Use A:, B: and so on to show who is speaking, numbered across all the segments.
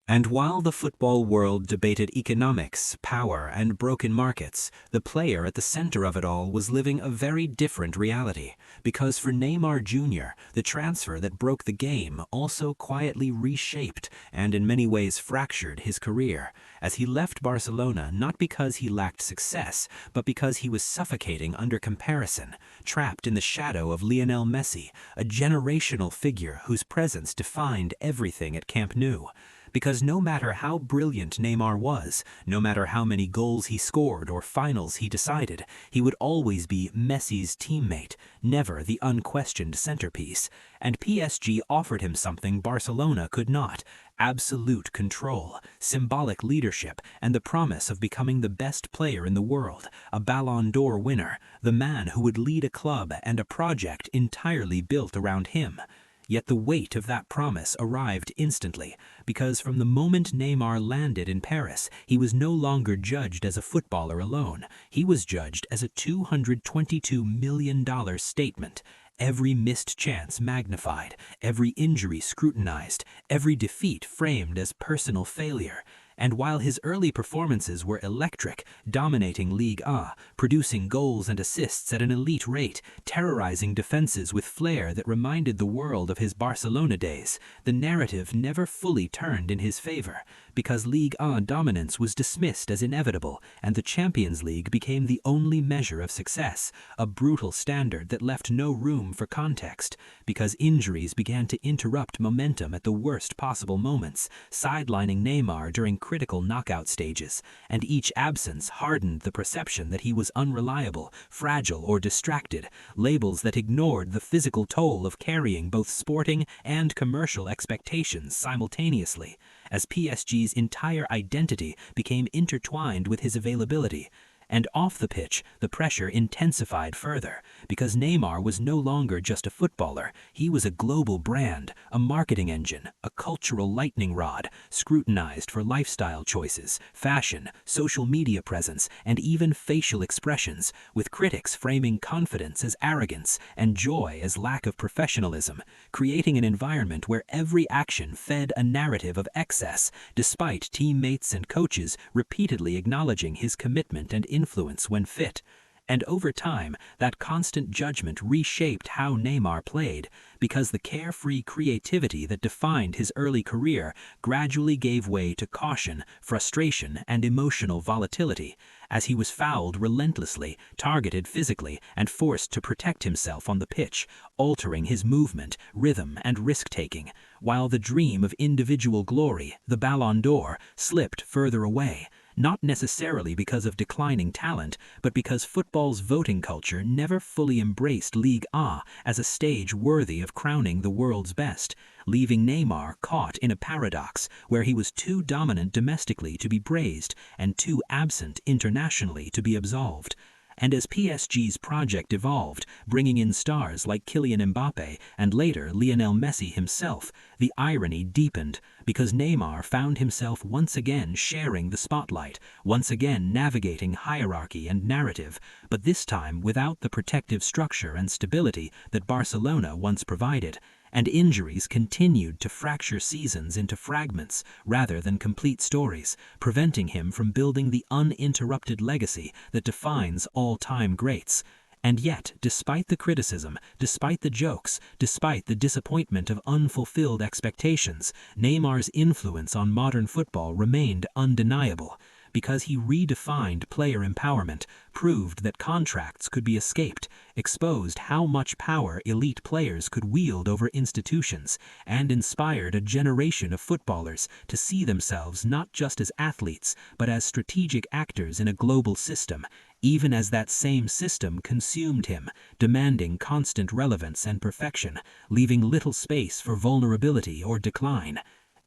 A: And while the football world debated economics, power, and broken markets, the player at the center of it all was living a very different reality. Because for Neymar Jr., the transfer that broke the game also quietly reshaped and in many ways fractured his career, as he left Barcelona not because he lacked success, but because he was suffocating under comparison, trapped in the shadow of Lionel Messi, a generational figure whose presence defined everything at Camp Nou. Because no matter how brilliant Neymar was, no matter how many goals he scored or finals he decided, he would always be Messi's teammate, never the unquestioned centerpiece. And PSG offered him something Barcelona could not: absolute control, symbolic leadership, and the promise of becoming the best player in the world, a Ballon d'Or winner, the man who would lead a club and a project entirely built around him. Yet the weight of that promise arrived instantly, because from the moment Neymar landed in Paris, he was no longer judged as a footballer alone. He was judged as a $222 million statement. Every missed chance magnified, every injury scrutinized, every defeat framed as personal failure. And while his early performances were electric, dominating Ligue 1, producing goals and assists at an elite rate, terrorizing defenses with flair that reminded the world of his Barcelona days, the narrative never fully turned in his favor, because Ligue 1 dominance was dismissed as inevitable, and the Champions League became the only measure of success, a brutal standard that left no room for context, because injuries began to interrupt momentum at the worst possible moments, sidelining Neymar during critical knockout stages, and each absence hardened the perception that he was unreliable, fragile, or distracted, labels that ignored the physical toll of carrying both sporting and commercial expectations simultaneously, as PSG's entire identity became intertwined with his availability. And off the pitch, the pressure intensified further, because Neymar was no longer just a footballer. He was a global brand, a marketing engine, a cultural lightning rod, scrutinized for lifestyle choices, fashion, social media presence, and even facial expressions, with critics framing confidence as arrogance and joy as lack of professionalism, creating an environment where every action fed a narrative of excess, despite teammates and coaches repeatedly acknowledging his commitment and influence when fit. And over time, that constant judgment reshaped how Neymar played, because the carefree creativity that defined his early career gradually gave way to caution, frustration, and emotional volatility, as he was fouled relentlessly, targeted physically, and forced to protect himself on the pitch, altering his movement, rhythm, and risk-taking, while the dream of individual glory, the Ballon d'Or, slipped further away. Not necessarily because of declining talent, but because football's voting culture never fully embraced Ligue 1 as a stage worthy of crowning the world's best, leaving Neymar caught in a paradox where he was too dominant domestically to be praised and too absent internationally to be absolved. And as PSG's project evolved, bringing in stars like Kylian Mbappe and later Lionel Messi himself, the irony deepened, because Neymar found himself once again sharing the spotlight, once again navigating hierarchy and narrative, but this time without the protective structure and stability that Barcelona once provided. And injuries continued to fracture seasons into fragments rather than complete stories, preventing him from building the uninterrupted legacy that defines all-time greats. And yet, despite the criticism, despite the jokes, despite the disappointment of unfulfilled expectations, Neymar's influence on modern football remained undeniable, because he redefined player empowerment, proved that contracts could be escaped, exposed how much power elite players could wield over institutions, and inspired a generation of footballers to see themselves not just as athletes, but as strategic actors in a global system, even as that same system consumed him, demanding constant relevance and perfection, leaving little space for vulnerability or decline.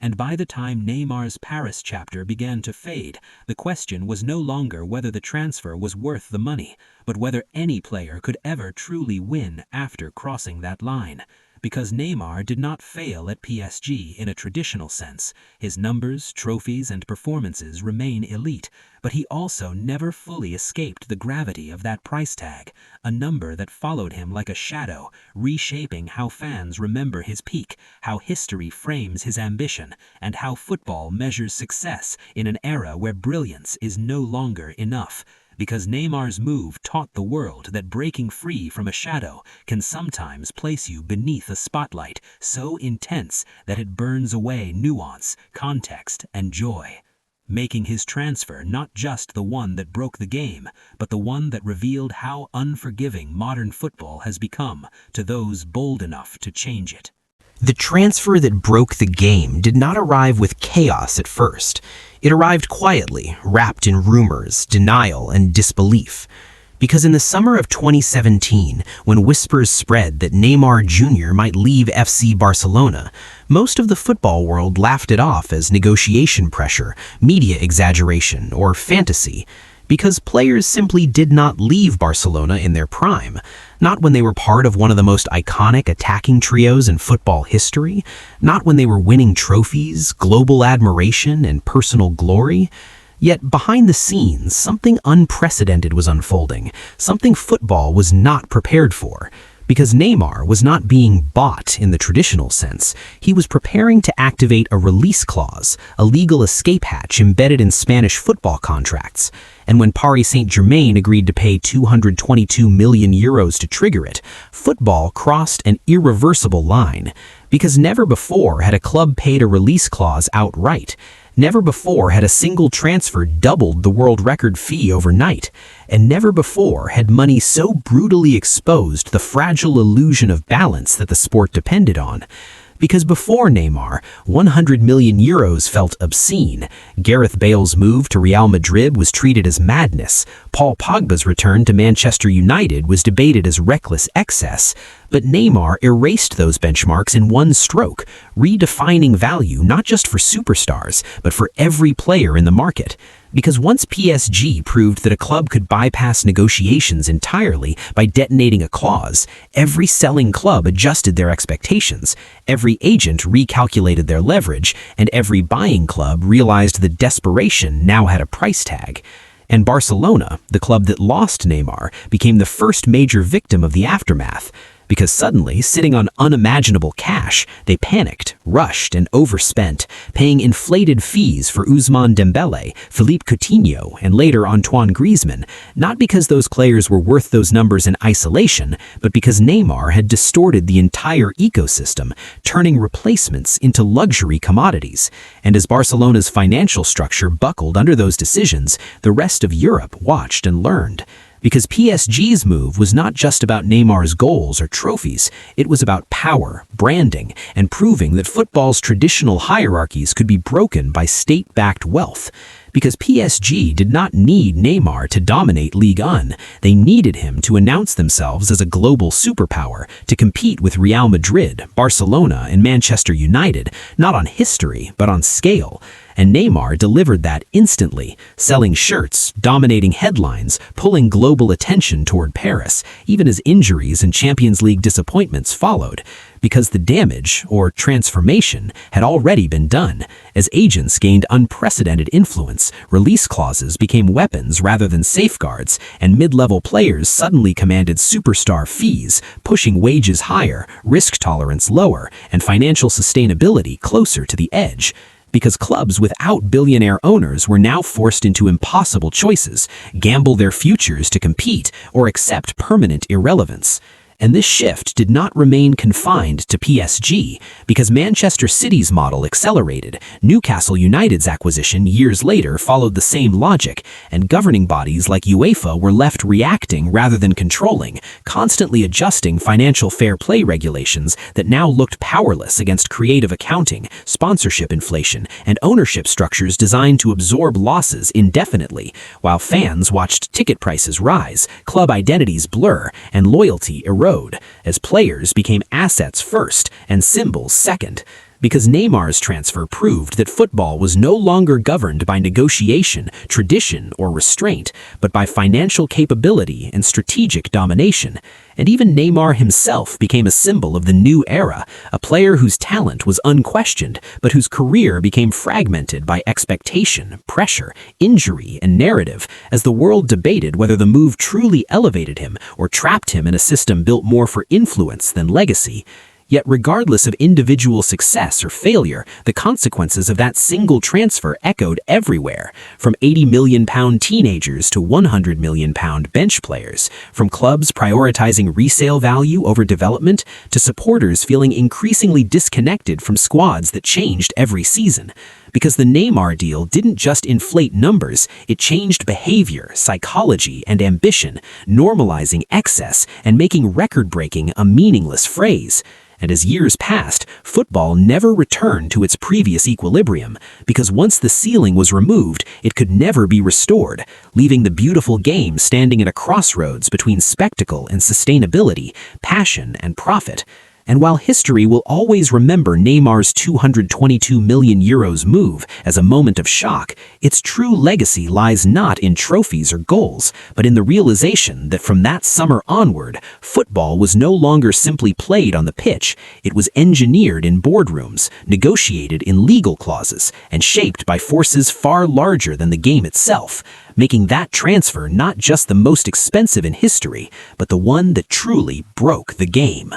A: And by the time Neymar's Paris chapter began to fade, the question was no longer whether the transfer was worth the money, but whether any player could ever truly win after crossing that line. because Neymar did not fail at PSG in a traditional sense. His numbers, trophies, and performances remain elite, but he also never fully escaped the gravity of that price tag, a number that followed him like a shadow, reshaping how fans remember his peak, how history frames his ambition, and how football measures success in an era where brilliance is no longer enough. Because Neymar's move taught the world that breaking free from a shadow can sometimes place you beneath a spotlight so intense that it burns away nuance, context, and joy, making his transfer not just the one that broke the game, but the one that revealed how unforgiving modern football has become to those bold enough to change it.
B: The transfer that broke the game did not arrive with chaos at first. It arrived quietly, wrapped in rumors, denial, and disbelief. Because in the summer of 2017, when whispers spread that Neymar Jr. might leave FC Barcelona, most of the football world laughed it off as negotiation pressure, media exaggeration, or fantasy. Because players simply did not leave Barcelona in their prime, not when they were part of one of the most iconic attacking trios in football history, not when they were winning trophies, global admiration, and personal glory. Yet behind the scenes, something unprecedented was unfolding, something football was not prepared for. Because Neymar was not being bought in the traditional sense, he was preparing to activate a release clause, a legal escape hatch embedded in Spanish football contracts. And when Paris Saint-Germain agreed to pay €222 million to trigger it, football crossed an irreversible line. Because never before had a club paid a release clause outright. Never before had a single transfer doubled the world record fee overnight, and never before had money so brutally exposed the fragile illusion of balance that the sport depended on. Because before Neymar, €100 million felt obscene. Gareth Bale's move to Real Madrid was treated as madness. Paul Pogba's return to Manchester United was debated as reckless excess. But Neymar erased those benchmarks in one stroke, redefining value not just for superstars, but for every player in the market. Because once PSG proved that a club could bypass negotiations entirely by detonating a clause, every selling club adjusted their expectations, every agent recalculated their leverage, and every buying club realized that desperation now had a price tag. And Barcelona, the club that lost Neymar, became the first major victim of the aftermath. Because suddenly, sitting on unimaginable cash, they panicked, rushed, and overspent, paying inflated fees for Ousmane Dembele, Philippe Coutinho, and later Antoine Griezmann, not because those players were worth those numbers in isolation, but because Neymar had distorted the entire ecosystem, turning replacements into luxury commodities. And as Barcelona's financial structure buckled under those decisions, the rest of Europe watched and learned. Because PSG's move was not just about Neymar's goals or trophies, it was about power, branding, and proving that football's traditional hierarchies could be broken by state-backed wealth. Because PSG did not need Neymar to dominate Ligue 1, they needed him to announce themselves as a global superpower, to compete with Real Madrid, Barcelona, and Manchester United, not on history, but on scale. And Neymar delivered that instantly, selling shirts, dominating headlines, pulling global attention toward Paris, even as injuries and Champions League disappointments followed. Because the damage, or transformation, had already been done. As agents gained unprecedented influence, release clauses became weapons rather than safeguards, and mid-level players suddenly commanded superstar fees, pushing wages higher, risk tolerance lower, and financial sustainability closer to the edge. Because clubs without billionaire owners were now forced into impossible choices, gamble their futures to compete, or accept permanent irrelevance. And this shift did not remain confined to PSG, because Manchester City's model accelerated. Newcastle United's acquisition years later followed the same logic, and governing bodies like UEFA were left reacting rather than controlling, constantly adjusting financial fair play regulations that now looked powerless against creative accounting, sponsorship inflation, and ownership structures designed to absorb losses indefinitely, while fans watched ticket prices rise, club identities blur, and loyalty erode, as players became assets first and symbols second. Because Neymar's transfer proved that football was no longer governed by negotiation, tradition, or restraint, but by financial capability and strategic domination. And even Neymar himself became a symbol of the new era, a player whose talent was unquestioned, but whose career became fragmented by expectation, pressure, injury, and narrative, as the world debated whether the move truly elevated him or trapped him in a system built more for influence than legacy. Yet regardless of individual success or failure, the consequences of that single transfer echoed everywhere, from £80 million teenagers to £100 million bench players, from clubs prioritizing resale value over development to supporters feeling increasingly disconnected from squads that changed every season. Because the Neymar deal didn't just inflate numbers, it changed behavior, psychology, and ambition, normalizing excess and making record-breaking a meaningless phrase. And as years passed, football never returned to its previous equilibrium, because once the ceiling was removed, it could never be restored, leaving the beautiful game standing at a crossroads between spectacle and sustainability, passion and profit. And while history will always remember Neymar's €222 million move as a moment of shock, its true legacy lies not in trophies or goals, but in the realization that from that summer onward, football was no longer simply played on the pitch, it was engineered in boardrooms, negotiated in legal clauses, and shaped by forces far larger than the game itself, making that transfer not just the most expensive in history, but the one that truly broke the game.